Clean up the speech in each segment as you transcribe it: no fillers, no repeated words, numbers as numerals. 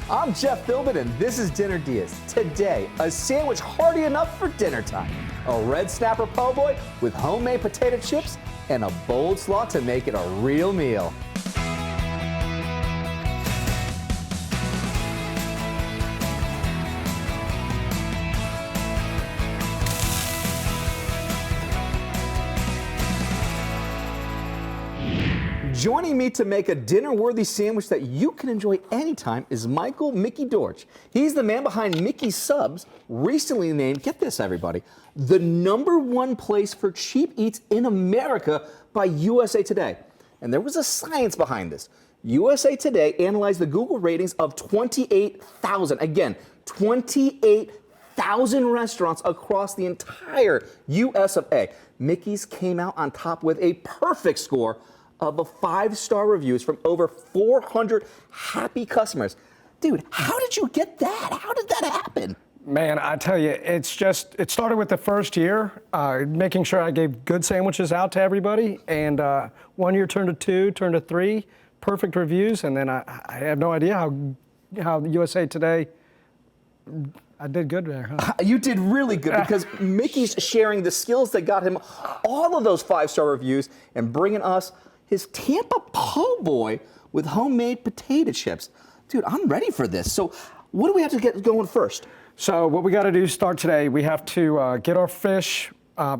I'm Jeff Philbin, and this is Dinner DeeAs. Today, a sandwich hearty enough for dinner time. A red snapper po' boy with homemade potato chips and a bold slaw to make it a real meal. Joining me to make a dinner-worthy sandwich that you can enjoy anytime is Michael Mickey Dorch. He's the man behind Mickey's Subs, recently named, get this everybody, the #1 place for cheap eats in America by USA Today. And there was a science behind this. USA Today analyzed the Google ratings of 28,000, again, 28,000 restaurants across the entire US of A. Mickey's came out on top with a perfect score of 5-star reviews from over 400 happy customers. Dude, how did you get that? How did that happen? Man, I tell you, it started with the first year, making sure I gave good sandwiches out to everybody. And 1 year turned to 2, turned to 3, perfect reviews. And then I have no idea how USA Today, I did good there, huh? You did really good because Mickey's sharing the skills that got him all of those 5-star reviews and bringing us his Tampa po' boy with homemade potato chips. Dude, I'm ready for this. So what do we have to get going first? So what we got to do start today, we have to get our fish,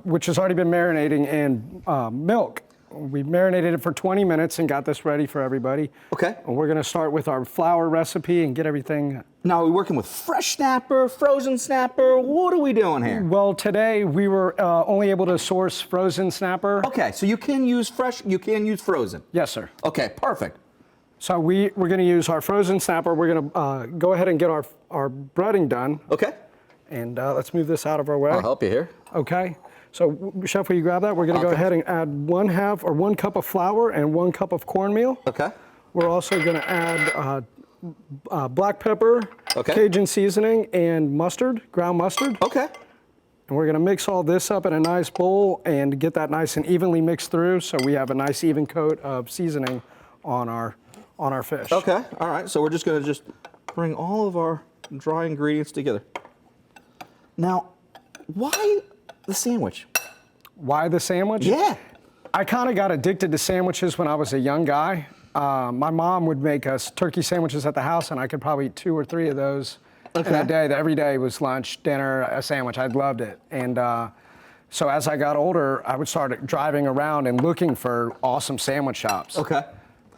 which has already been marinating in milk. We marinated it for 20 minutes and got this ready for everybody. Okay. And we're going to start with our flour recipe and get everything. Now, are we working with fresh snapper, frozen snapper? What are we doing here? Well, today we were only able to source frozen snapper. Okay, so you can use fresh, you can use frozen. Yes, sir. Okay, perfect. So we're going to use our frozen snapper. We're going to go ahead and get our breading done. Okay. And let's move this out of our way. I'll help you here. Okay. So, Chef, will you grab that? We're going to go ahead and add 1 cup of flour and 1 cup of cornmeal. Okay. We're also going to add black pepper, okay, Cajun seasoning, and mustard, ground mustard. Okay. And we're going to mix all this up in a nice bowl and get that nice and evenly mixed through so we have a nice even coat of seasoning on our fish. Okay. All right. So we're just going to bring all of our dry ingredients together. Now, why the sandwich? Why the sandwich? Yeah. I kind of got addicted to sandwiches when I was a young guy. My mom would make us turkey sandwiches at the house, and I could probably eat 2 or 3 of those in a day. Every day was lunch, dinner, a sandwich. I loved it. And so as I got older, I would start driving around and looking for awesome sandwich shops. Okay.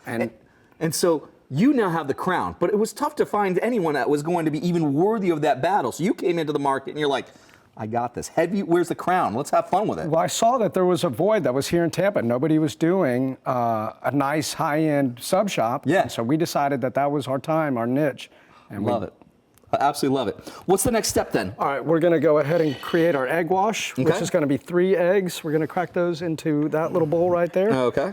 And so you now have the crown, but it was tough to find anyone that was going to be even worthy of that battle. So you came into the market and you're like, I got this. Where's the crown? Let's have fun with it. Well, I saw that there was a void that was here in Tampa. Nobody was doing a nice high-end sub shop. Yeah. And so we decided that was our time, our niche. And love it. I absolutely love it. What's the next step then? All right, we're going to go ahead and create our egg wash, which is going to be 3 eggs. We're going to crack those into that little bowl right there. Okay.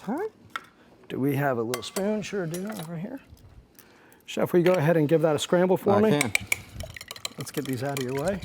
Okay. Do we have a little spoon? Sure do, over here. Chef, will you go ahead and give that a scramble for me? I can. Let's get these out of your way.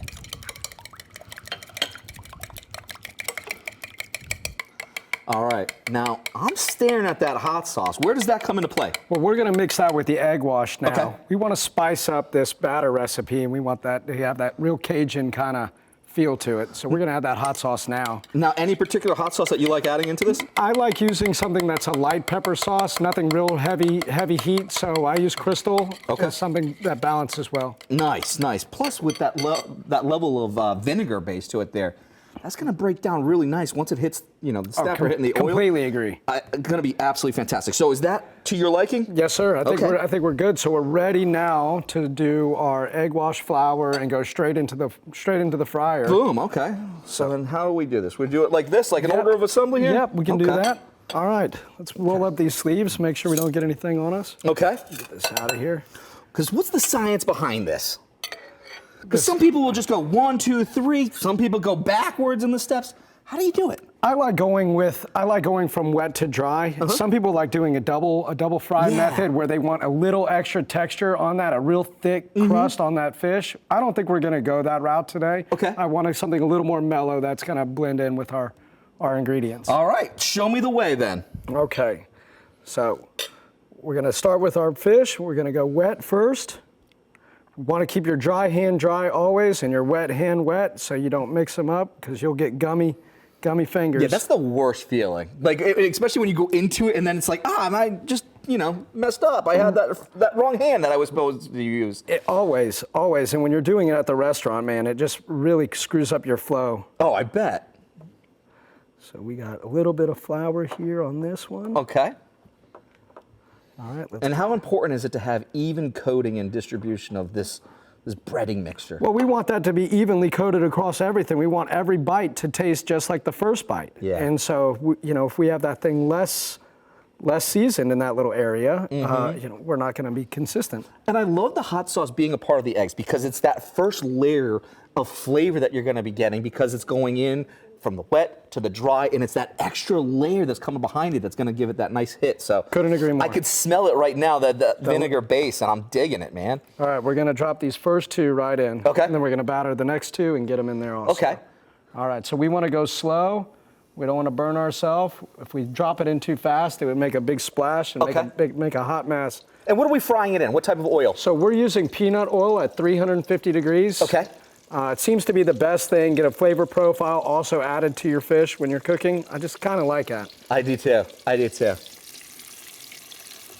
All right, now I'm staring at that hot sauce. Where does that come into play? Well, we're gonna mix that with the egg wash now. Okay. We wanna spice up this batter recipe, and we want that to have that real Cajun kind of feel to it. So we're gonna add that hot sauce now. Now, any particular hot sauce that you like adding into this? I like using something that's a light pepper sauce, nothing real heavy heat, so I use Crystal. Okay. As something that balances well. Nice, nice. Plus with that level of vinegar base to it there, that's going to break down really nice once it hits, the snapper hitting the oil. Completely agree. Going to be absolutely fantastic. So is that to your liking? Yes, sir. I think we're good. So we're ready now to do our egg wash flour and go straight into the fryer. Boom. Okay. So then how do we do this? We do it like this, like an order of assembly here? Yep, we can do that. All right. Let's roll up these sleeves, make sure we don't get anything on us. Okay. Get this out of here. Because what's the science behind this? Because some people will just go 1, 2, 3. Some people go backwards in the steps. How do you do it? I like going from wet to dry. Some people like doing a double fry method where they want a little extra texture on that, a real thick crust on that fish. I don't think we're going to go that route today. Okay. I wanted something a little more mellow that's going to blend in with our ingredients. All right, show me the way then. Okay, so we're going to start with our fish. We're going to go wet first. You want to keep your dry hand dry always and your wet hand wet so you don't mix them up because you'll get gummy fingers. Yeah, that's the worst feeling. Like, especially when you go into it and then it's like, I just, messed up. I had that wrong hand that I was supposed to use. Always. And when you're doing it at the restaurant, man, it just really screws up your flow. Oh, I bet. So we got a little bit of flour here on this one. Okay. All right. And how important is it to have even coating and distribution of this breading mixture? Well, we want that to be evenly coated across everything. We want every bite to taste just like the first bite. Yeah. And so, if we have that thing less seasoned in that little area, we're not going to be consistent. And I love the hot sauce being a part of the eggs because it's that first layer of flavor that you're going to be getting because it's going in from the wet to the dry, and it's that extra layer that's coming behind it that's going to give it that nice hit. So couldn't agree more. I could smell it right now, the vinegar base, and I'm digging it, man. All right, we're going to drop these first two right in. Okay. And then we're going to batter the next two and get them in there also. Okay. All right, so we want to go slow. We don't want to burn ourselves. If we drop it in too fast, it would make a big splash and make a hot mess. And what are we frying it in? What type of oil? So we're using peanut oil at 350 degrees. Okay. It seems to be the best thing. Get a flavor profile also added to your fish when you're cooking. I just kind of like that. I do too.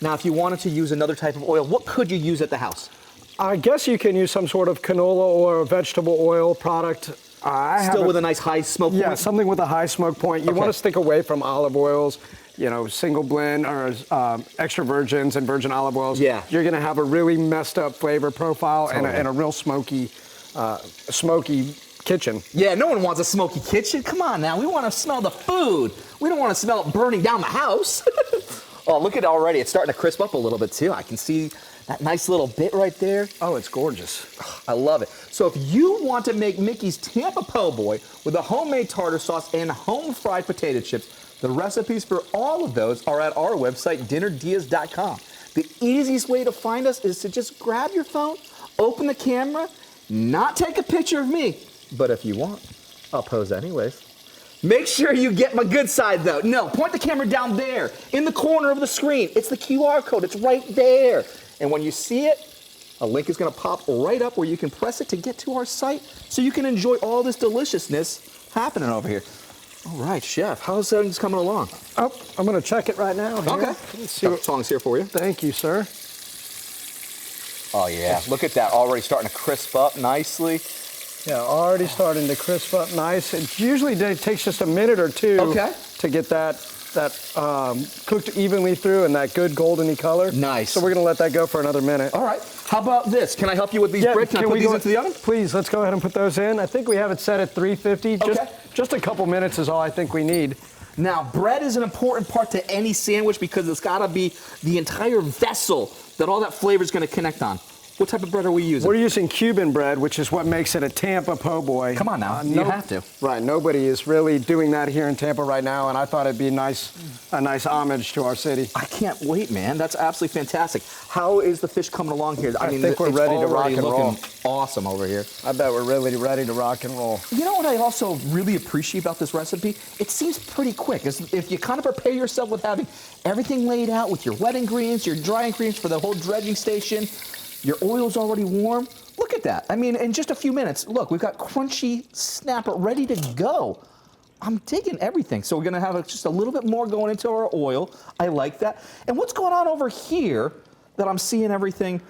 Now, if you wanted to use another type of oil, what could you use at the house? I guess you can use some sort of canola or vegetable oil product. Still with a nice high smoke point? Yeah, something with a high smoke point. You want to stick away from olive oils, single blend or extra virgins and virgin olive oils. Yeah. You're going to have a really messed up flavor profile Totally. and a real smoky kitchen. Yeah, no one wants a smoky kitchen. Come on now, we want to smell the food. We don't want to smell it burning down the house. Oh, look at it already. It's starting to crisp up a little bit too. I can see that nice little bit right there. Oh, it's gorgeous. I love it. So if you want to make Mickey's Tampa Po' Boy with a homemade tartar sauce and home fried potato chips, the recipes for all of those are at our website, dinnerdeas.com. The easiest way to find us is to just grab your phone, open the camera, not take a picture of me, but if you want, I'll pose anyways. Make sure you get my good side though. No, point the camera down there, in the corner of the screen. It's the QR code, it's right there. And when you see it, a link is gonna pop right up where you can press it to get to our site so you can enjoy all this deliciousness happening over here. All right, Chef, how's things coming along? Oh, I'm gonna check it right now. Here. Okay, Let's see what song's here for you. Thank you, sir. Oh yeah, look at that, already starting to crisp up nicely. Yeah, already starting to crisp up nice. It usually takes just a minute or two to get that cooked evenly through and that good goldeny color. Nice. So we're gonna let that go for another minute. All right, how about this? Can I help you with these bricks? Can I put these into the oven? Please, let's go ahead and put those in. I think we have it set at 350. Just a couple minutes is all I think we need. Now, bread is an important part to any sandwich because it's gotta be the entire vessel that all that flavor is gonna connect on. What type of bread are we using? We're using Cuban bread, which is what makes it a Tampa Po' Boy. Come on now, you have to. Right, nobody is really doing that here in Tampa right now, and I thought it'd be a nice homage to our city. I can't wait, man. That's absolutely fantastic. How is the fish coming along here? I think we're ready to rock and roll. Awesome over here. I bet we're really ready to rock and roll. You know what I also really appreciate about this recipe? It seems pretty quick. If you kind of prepare yourself with having everything laid out with your wet ingredients, your dry ingredients for the whole dredging station, your oil's already warm. Look at that. I mean, in just a few minutes, look, we've got crunchy snapper ready to go. I'm digging everything. So we're gonna have just a little bit more going into our oil. I like that. And what's going on over here that I'm seeing everything?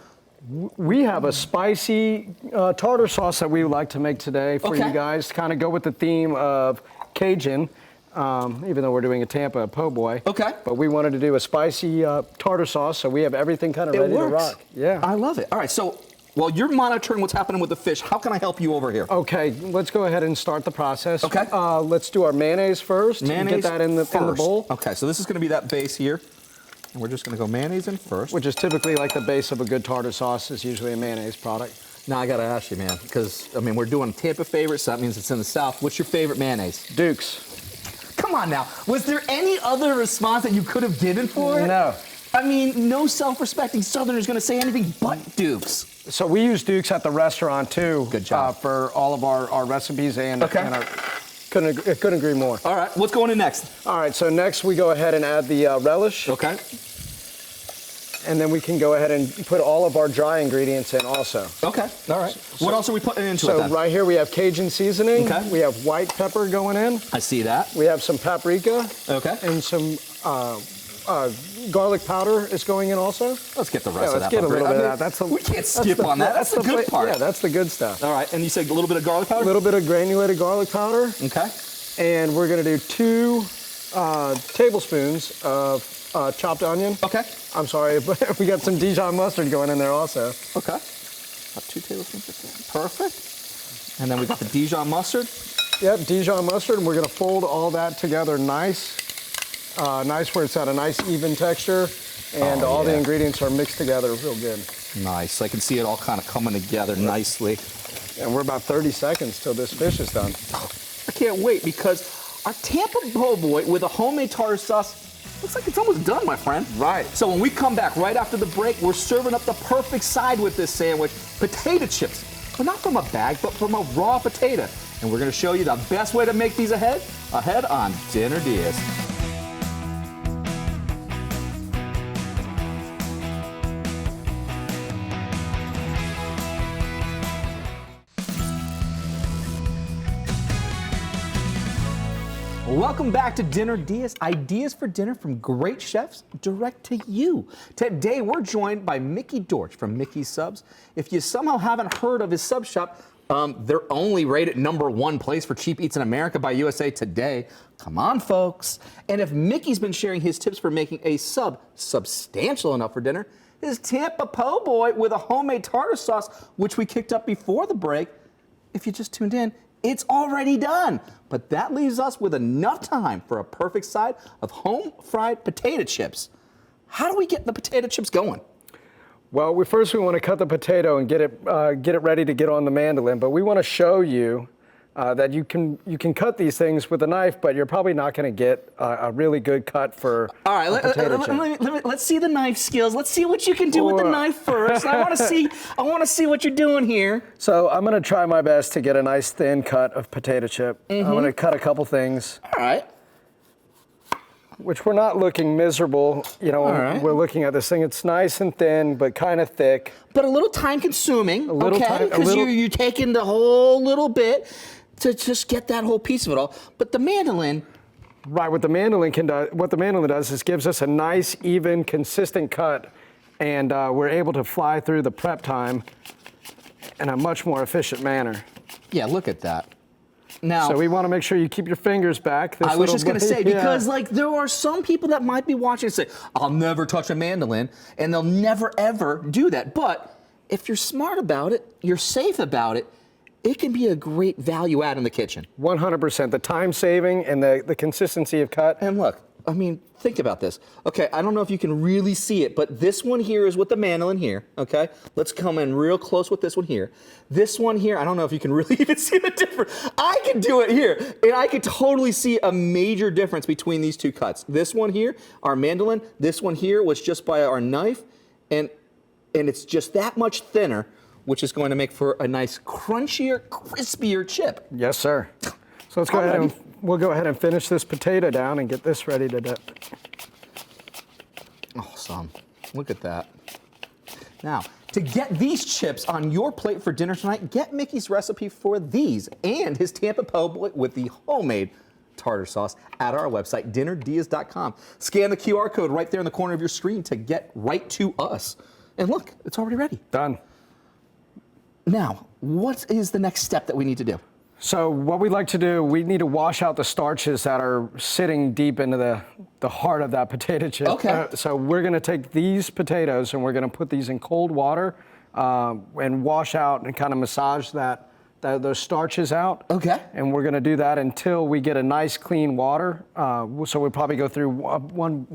We have a spicy tartar sauce that we would like to make today for you guys to kind of go with the theme of Cajun. Even though we're doing a Tampa Po' Boy. Okay. But we wanted to do a spicy tartar sauce, so we have everything kind of ready to rock. Yeah. I love it. All right, so while you're monitoring what's happening with the fish, how can I help you over here? Okay, let's go ahead and start the process. Okay. Let's do our mayonnaise first. Mayonnaise Get that in the bowl. Okay, so this is going to be that base here. And we're just going to go mayonnaise in first. Which is typically like the base of a good tartar sauce is usually a mayonnaise product. Now I got to ask you, man, because, I mean, we're doing Tampa favorites, so that means it's in the South. What's your favorite mayonnaise? Duke's. Come come on now. Was there any other response that you could have given for it? No. I mean, no self-respecting Southerner is going to say anything but Dukes. So we use Dukes at the restaurant too. Good job. For all of our recipes and, Okay. and couldn't agree more. All right, what's going in next? All right, so next we go ahead and add the relish. Okay. And then we can go ahead and put all of our dry ingredients in also. Okay, all right. What else are we putting into it So then? right here we have Cajun seasoning. Okay. We have white pepper going in. I see that. We have some paprika. Okay. And some garlic powder is going in also. Let's get the rest of that. Let's get a little bit of that. We can't skip on that. That's the good part. Yeah, that's the good stuff. All right, and you said a little bit of garlic powder? A little bit of granulated garlic powder. Okay. And we're going to do 2 tablespoons of chopped onion. Okay. I'm sorry, but we got some Dijon mustard going in there also. Okay. About 2 tablespoons of that. Perfect. And then we got the Dijon mustard. Yep, Dijon mustard, and we're going to fold all that together nice. Nice where it's at a nice even texture, and all the ingredients are mixed together real good. Nice. I can see it all kind of coming together nicely. And we're about 30 seconds till this fish is done. I can't wait because our Tampa po' boy with a homemade tartar sauce looks like it's almost done, my friend. Right. So when we come back right after the break, we're serving up the perfect side with this sandwich, potato chips. But not from a bag, but from a raw potato. And we're going to show you the best way to make these ahead on Dinner DeeAs. Welcome back to Dinner DeeAs, ideas for dinner from great chefs direct to you. Today we're joined by Mickey Dortch from Mickey's Subs. If you somehow haven't heard of his sub shop, they're only rated #1 place for cheap eats in America by USA Today. Come on, folks. And if Mickey's been sharing his tips for making a sub substantial enough for dinner, his Tampa po' boy with a homemade tartar sauce, which we kicked up before the break. If you just tuned in, it's already done. But that leaves us with enough time for a perfect side of home-fried potato chips. How do we get the potato chips going? Well, we want to cut the potato and get it ready to get on the mandolin. But we want to show you that you can cut these things with a knife, but you're probably not going to get a really good cut for All right, let's see the knife skills. Let's see what you can do with the knife first. I want to see what you're doing here. So I'm going to try my best to get a nice thin cut of potato chip. I'm going to cut a couple things. All right. Which we're not looking miserable, you know, we're looking at this thing. It's nice and thin, but kind of thick. But a little time consuming, time, because you're taking the whole little bit to just get that whole piece of it all. But the mandolin. Right, what the mandolin does is gives us a nice, even, consistent cut, and we're able to fly through the prep time in a much more efficient manner. Yeah, look at that. Now, so we want to make sure you keep your fingers back. I was just going to say, because like there are some people that might be watching and say, I'll never touch a mandolin, and they'll never ever do that. But if you're smart about it, you're safe about it, it can be a great value add in the kitchen. 100%. The time saving and the consistency of cut. And look, I mean, think about this. Okay, I don't know if you can really see it, but this one here is with the mandolin here, okay? Let's come in real close with this one here. This one here, I don't know if you can really even see the difference. I can do it here, and I can totally see a major difference between these two cuts. This one here, our mandolin, this one here was just by our knife, and it's just that much thinner, which is going to make for a nice crunchier, crispier chip. Yes, sir. So let's go ahead and we'll go ahead and finish this potato down and get this ready to dip. Awesome. Look at that. Now, to get these chips on your plate for dinner tonight, get Mickey's recipe for these and his Tampa po' boy with the homemade tartar sauce at our website, dinnerdeas.com. Scan the QR code right there in the corner of your screen to get right to us. And look, it's already ready. Done. Now, what is the next step that we need to do? So what we like to do, we need to wash out the starches that are sitting deep into the heart of that potato chip. Okay. So we're going to take these potatoes and we're going to put these in cold water and wash out and kind of massage those starches out. Okay. And we're going to do that until we get a nice clean water. So we'll probably go through one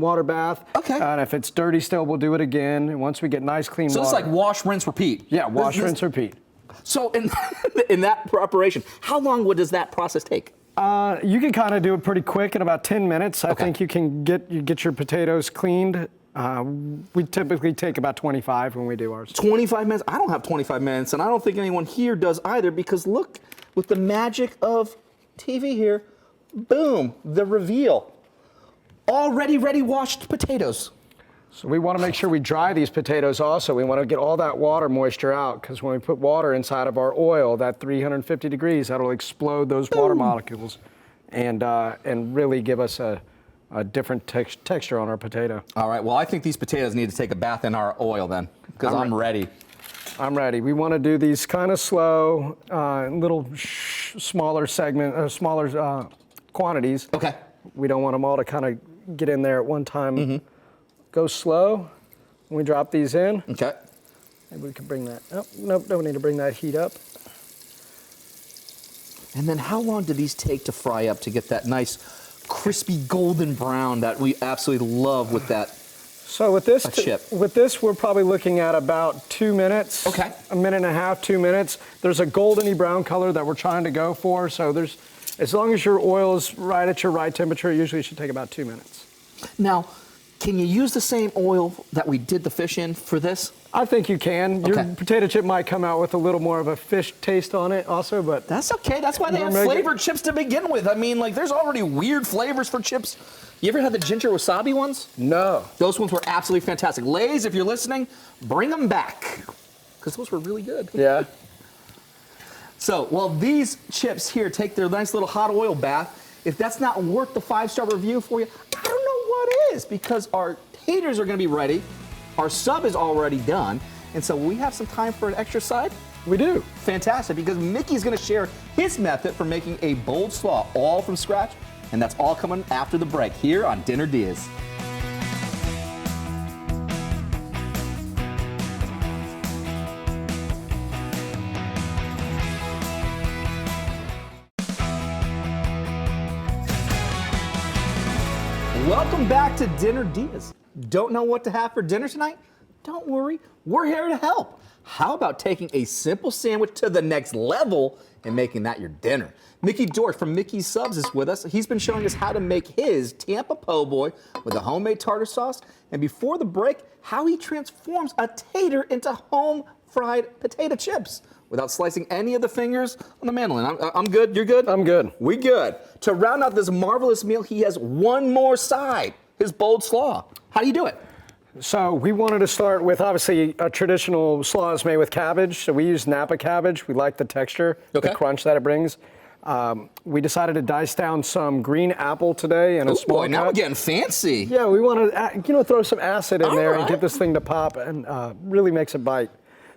water bath. Okay. And if it's dirty still, we'll do it again. And once we get nice clean water. So it's like wash, rinse, repeat. Yeah, wash, rinse, repeat. So in that preparation, how long does that process take? You can kind of do it pretty quick in about 10 minutes. I think you can get your potatoes cleaned. We typically take about 25 when we do ours. 25 minutes? I don't have 25 minutes, and I don't think anyone here does either, because look, with the magic of TV here, boom, the reveal. Already ready washed potatoes. So we want to make sure we dry these potatoes also. We want to get all that water moisture out, because when we put water inside of our oil, that 350 degrees, that'll explode those water molecules and really give us a different texture on our potato. All right, well, I think these potatoes need to take a bath in our oil then, because I'm ready. I'm ready. We want to do these kind of slow, little smaller quantities. Okay. We don't want them all to kind of get in there at one time. Go slow when we drop these in. Okay. Maybe we can bring that up. Nope, don't need to bring that heat up. And then how long do these take to fry up to get that nice crispy golden brown that we absolutely love with that? So with this chip. With this, we're probably looking at about 2 minutes. Okay. A minute and a half, 2 minutes. There's a goldeny brown color that we're trying to go for. So as long as your oil is right at your right temperature, usually it should take about 2 minutes. Now, can you use the same oil that we did the fish in for this? I think you can. Your Okay. potato chip might come out with a little more of a fish taste on it also, but That's okay. That's why they have flavored chips to begin with. I mean, like, there's already weird flavors for chips. You ever had the ginger wasabi ones? no. Those ones were absolutely fantastic. Lay's, if you're listening, bring them back, because those were really good. Yeah. So, while these chips here take their nice little hot oil bath, if that's not worth the 5-star review for you, I don't know what is, because our taters are going to be ready, our sub is already done, and so we have some time for an extra side. We do. Fantastic, because Mickey's going to share his method for making a bold slaw all from scratch, and that's all coming after the break here on Dinner DeeAs. Welcome back to Dinner DeeAs. Don't know what to have for dinner tonight? Don't worry, we're here to help. How about taking a simple sandwich to the next level and making that your dinner? Mickey Dorsch from Mickey's Subs is with us. He's been showing us how to make his Tampa po' boy with a homemade tartar sauce, and before the break, how he transforms a tater into home fried potato chips without slicing any of the fingers on the mandolin. I'm good, you're good? I'm good. We good. To round out this marvelous meal, he has one more side, his bold slaw. How do you do it? So we wanted to start with, obviously, a traditional slaw is made with cabbage. So we use Napa cabbage. We like the texture, the crunch that it brings. We decided to dice down some green apple today in a small cup. Now we're getting fancy. Yeah, we want to, throw some acid in there and right. get this thing to pop, and really makes it bite.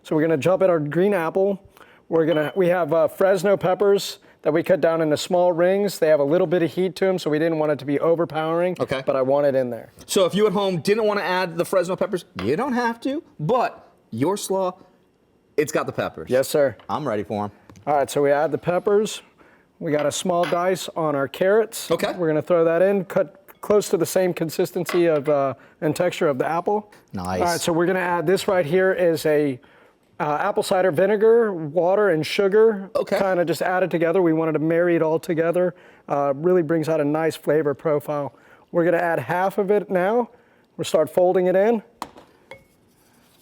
So we're gonna jump at our green apple. We have Fresno peppers that we cut down into small rings. They have a little bit of heat to them, so we didn't want it to be overpowering. Okay. But I want it in there. So if you at home didn't want to add the Fresno peppers, you don't have to. But your slaw, it's got the peppers. Yes, sir. I'm ready for them. All right, so we add the peppers. We got a small dice on our carrots. Okay. We're gonna throw that in, cut close to the same consistency of and texture of the apple. Nice. All right, so we're gonna add this right here is a apple cider vinegar, water, and sugar. Okay. Kind of just added together. We wanted to marry it all together. Really brings out a nice flavor profile. We're gonna add half of it now. We'll start folding it in.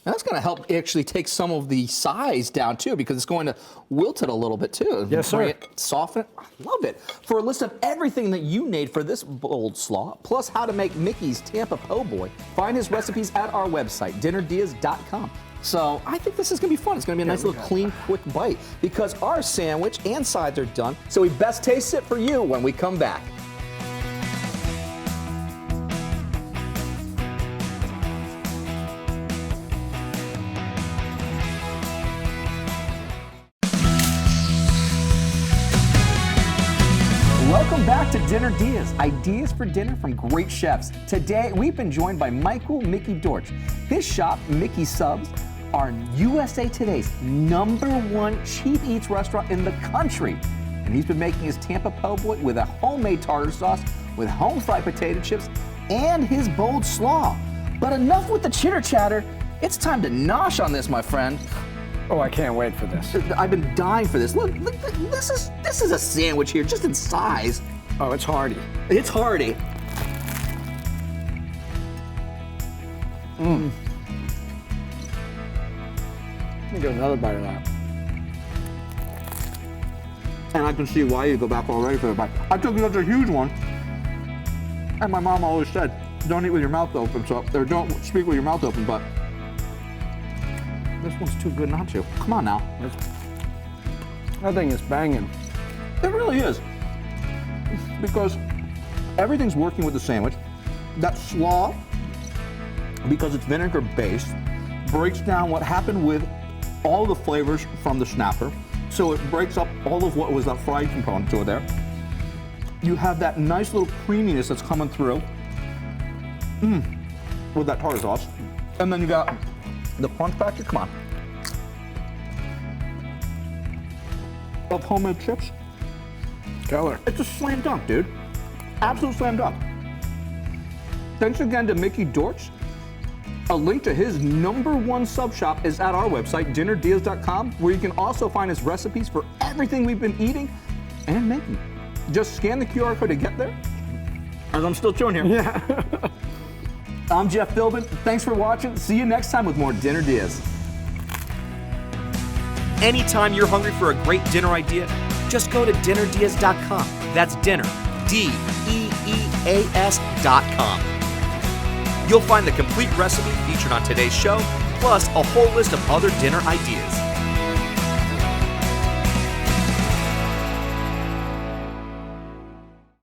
Now that's going to help actually take some of the size down too, because it's going to wilt it a little bit too. Yes, sir. Bring it, soften it. I love it. For a list of everything that you need for this bold slaw, plus how to make Mickey's Tampa po' boy, find his recipes at our website, dinnerdeas.com. So I think this is going to be fun. It's going to be a nice little clean, quick bite, because our sandwich and sides are done. So we best taste it for you when we come back. Welcome back to Dinner DeeAs, ideas for dinner from great chefs. Today, we've been joined by Mickey Dorsch. His shop, Mickey's Subs, are USA Today's #1 cheap eats restaurant in the country. And he's been making his Tampa po' boy with a homemade tartar sauce, with home fried potato chips, and his bold slaw. But enough with the chitter chatter. It's time to nosh on this, my friend. Oh, I can't wait for this. I've been dying for this. Look, this is a sandwich here, just in size. Oh, it's hearty. It's hearty. Let me get another bite of that. And I can see why you go back already for the bite. I took such a huge one. And my mom always said, don't eat with your mouth open, or don't speak with your mouth open, but this one's too good not to. Come on now. That thing is banging. It really is. Because everything's working with the sandwich. That slaw, because it's vinegar based, breaks down what happened with all the flavors from the snapper. So it breaks up all of what was that fried component to it there. You have that nice little creaminess that's coming through with that tartar sauce. And then you got the crunch factor, come on, of homemade chips. Killer. It's a slam dunk, dude. Absolute slam dunk. Thanks again to Mickey Dortch. A link to his #1 sub shop is at our website, dinnerdeals.com, where you can also find his recipes for everything we've been eating and making. Just scan the QR code to get there. As I'm still chewing here. Yeah. I'm Jeff Philbin. Thanks for watching. See you next time with more Dinner Deals. Anytime you're hungry for a great dinner idea, just go to dinnerdeals.com. That's dinner, DEEAS.com. You'll find the complete recipe featured on today's show, plus a whole list of other dinner ideas.